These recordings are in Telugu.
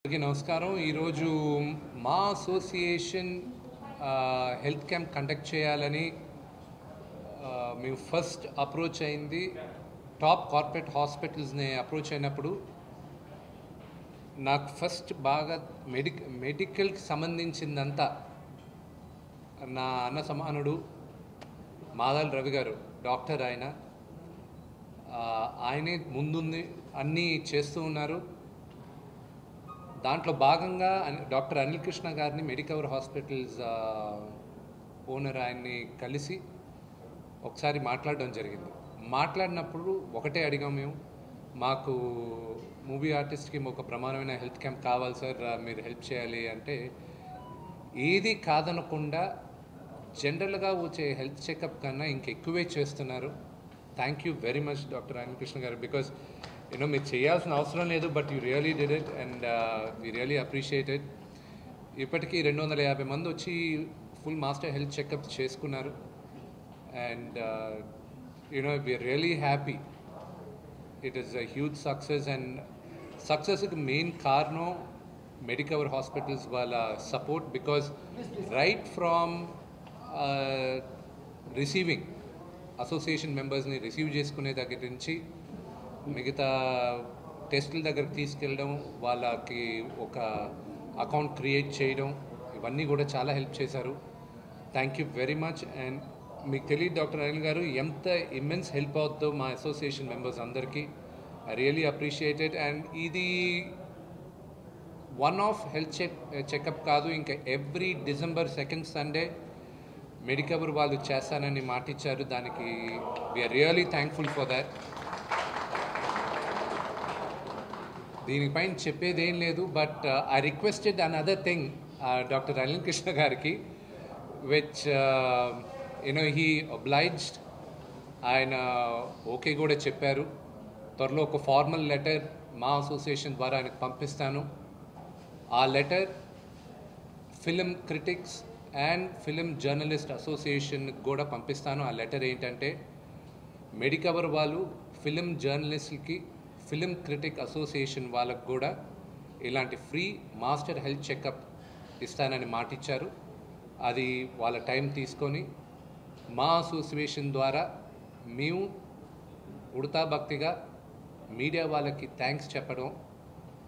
అందరికీ నమస్కారం. ఈరోజు మా అసోసియేషన్ హెల్త్ క్యాంప్ కండక్ట్ చేయాలని మేము ఫస్ట్ అప్రోచ్ అయింది. టాప్ కార్పొరేట్ హాస్పిటల్స్ని అప్రోచ్ అయినప్పుడు నాకు ఫస్ట్ బాగా మెడికల్కి సంబంధించిందంతా నా అన్న సమానుడు మాదాల రవి గారు, డాక్టర్. ఆయనే ముందుంది, అన్నీ చేస్తూ ఉన్నారు. దాంట్లో భాగంగా డాక్టర్ అనిల్ కృష్ణ గారిని, మెడికవర్ హాస్పిటల్స్ ఓనర్, ఆయన్ని కలిసి ఒకసారి మాట్లాడడం జరిగింది. మాట్లాడినప్పుడు ఒకటే అడిగాం మేము, మాకు మూవీ ఆర్టిస్ట్కి ఒక ప్రమాణమైన హెల్త్ క్యాంప్ కావాలి సార్, మీరు హెల్ప్ చేయాలి అంటే ఏది కాదనకుండా జనరల్గా వచ్చే హెల్త్ చెకప్ కన్నా ఇంకెక్కువే చేస్తున్నారు. Thank you very much doctor Anil Krishna గారు. బికాస్ మీరు చేయాల్సిన అవసరం లేదు, but you really did it and we really appreciate it. ఇప్పటికీ 250 మంది వచ్చి ఫుల్ మాస్టర్ హెల్త్ చెకప్ చేసుకున్నారు. And we are really happy. It is a huge success. And సక్సెస్కి మెయిన్ కారణం మెడికవర్ హాస్పిటల్స్ వాళ్ళ support. Because right from receiving, association మెంబర్స్ని రిసీవ్ చేసుకునే దగ్గర నుంచి మిగతా టెస్టుల దగ్గరకు తీసుకెళ్ళడం, వాళ్ళకి ఒక అకౌంట్ క్రియేట్ చేయడం, ఇవన్నీ కూడా చాలా హెల్ప్ చేశారు. Thank you very much. And మీకు తెలియదు డాక్టర్ అనిల్ గారు ఎంత ఇమ్మెన్స్ హెల్ప్ అవుతుందో మా అసోసియేషన్ మెంబర్స్ అందరికీ. I really appreciated. అండ్ ఇది వన్ ఆఫ్ హెల్త్ చెకప్ కాదు, ఇంకా every December 2nd Sunday Medicover వాళ్ళు చేస్తానని మాటిచ్చారు. దానికి we are really thankful for that. దీనిపైన చెప్పేది ఏం లేదు, but I requested another thing doctor Anil Krishna గారికి, విచ్ హీ ఒబ్లైజ్డ్. ఆయన ఓకే కూడా చెప్పారు. త్వరలో ఒక ఫార్మల్ లెటర్ మా అసోసియేషన్ ద్వారా ఆయనకు పంపిస్తాను. ఆ letter film critics and film journalist అసోసియేషన్కి కూడా పంపిస్తాను. ఆ లెటర్ ఏంటంటే, మెడికవర్ వాళ్ళు ఫిలిం జర్నలిస్ట్కి, ఫిలిం క్రిటిక్ అసోసియేషన్ వాళ్ళకు కూడా ఇలాంటి ఫ్రీ మాస్టర్ హెల్త్ చెకప్ ఇస్తానని మాటిచ్చారు. అది వాళ్ళ టైం తీసుకొని మా అసోసియేషన్ ద్వారా మేము ఉడతా భక్తిగా మీడియా వాళ్ళకి థ్యాంక్స్ చెప్పడం,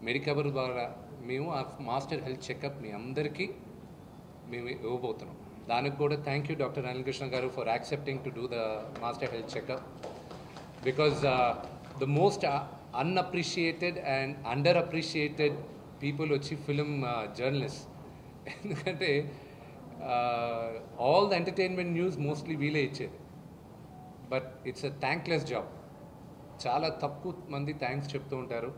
మెడికవర్ ద్వారా మేము ఆ మాస్టర్ హెల్త్ చెకప్ మీ అందరికీ మేము ఇవ్వబోతున్నాం. దానికి కూడా thank you doctor Anil Krishna garu for accepting to do the master health checkup. Because the most unappreciated and under appreciated people వచ్చి ఫిలిం జర్నలిస్ట్. ఎందుకంటే all the entertainment news mostly వీలే ఇచ్చేది, but it's a thankless job. చాలా తక్కువ మంది థ్యాంక్స్ చెప్తూ ఉంటారు.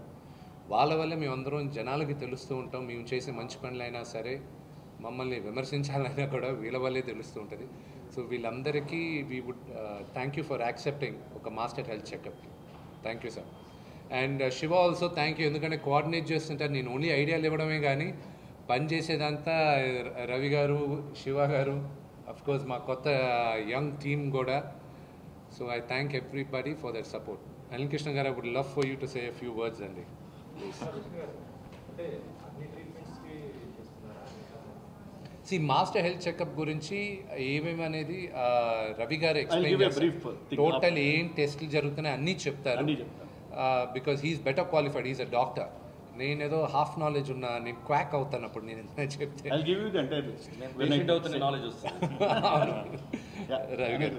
వాళ్ళ వల్ల మేమందరం జనాలకి తెలుస్తూ ఉంటాం. మేము చేసే మంచి పనులైనా సరే, మమ్మల్ని విమర్శించాలైనా కూడా వీళ్ళ వల్లే తెలుస్తూ ఉంటుంది. సో వీళ్ళందరికీ we would thank you for accepting ఒక మాస్టర్ హెల్త్ చెకప్కి. Thank you sir. And Shiva also thank you. ఎందుకంటే కోఆర్డినేట్ చేస్తుంటారు. నేను ఓన్లీ ఐడియాలు ఇవ్వడమే కానీ పని చేసేదంతా రవి గారు, శివ గారు, అఫ్కోర్స్ మా కొత్త యంగ్ టీమ్ కూడా. So I thank everybody for that support. Anil Krishna garu, I would love for you to say a few words అండి. సి మాస్టర్ హెల్త్ చెకప్ గురించి ఏమేమి అనేది రవి గారు ఎక్స్ప్లెయిన్ చేస్తారు. టోటల్ ఏం టెస్టులు జరుగుతున్నాయి అన్నీ చెప్తారు. Because he's better qualified, he's a doctor. నేనేదో హాఫ్ నాలెడ్జ్ ఉన్నా, నేను క్వాక్ అవుతాను అప్పుడు నేను చెప్తే. రవి గారు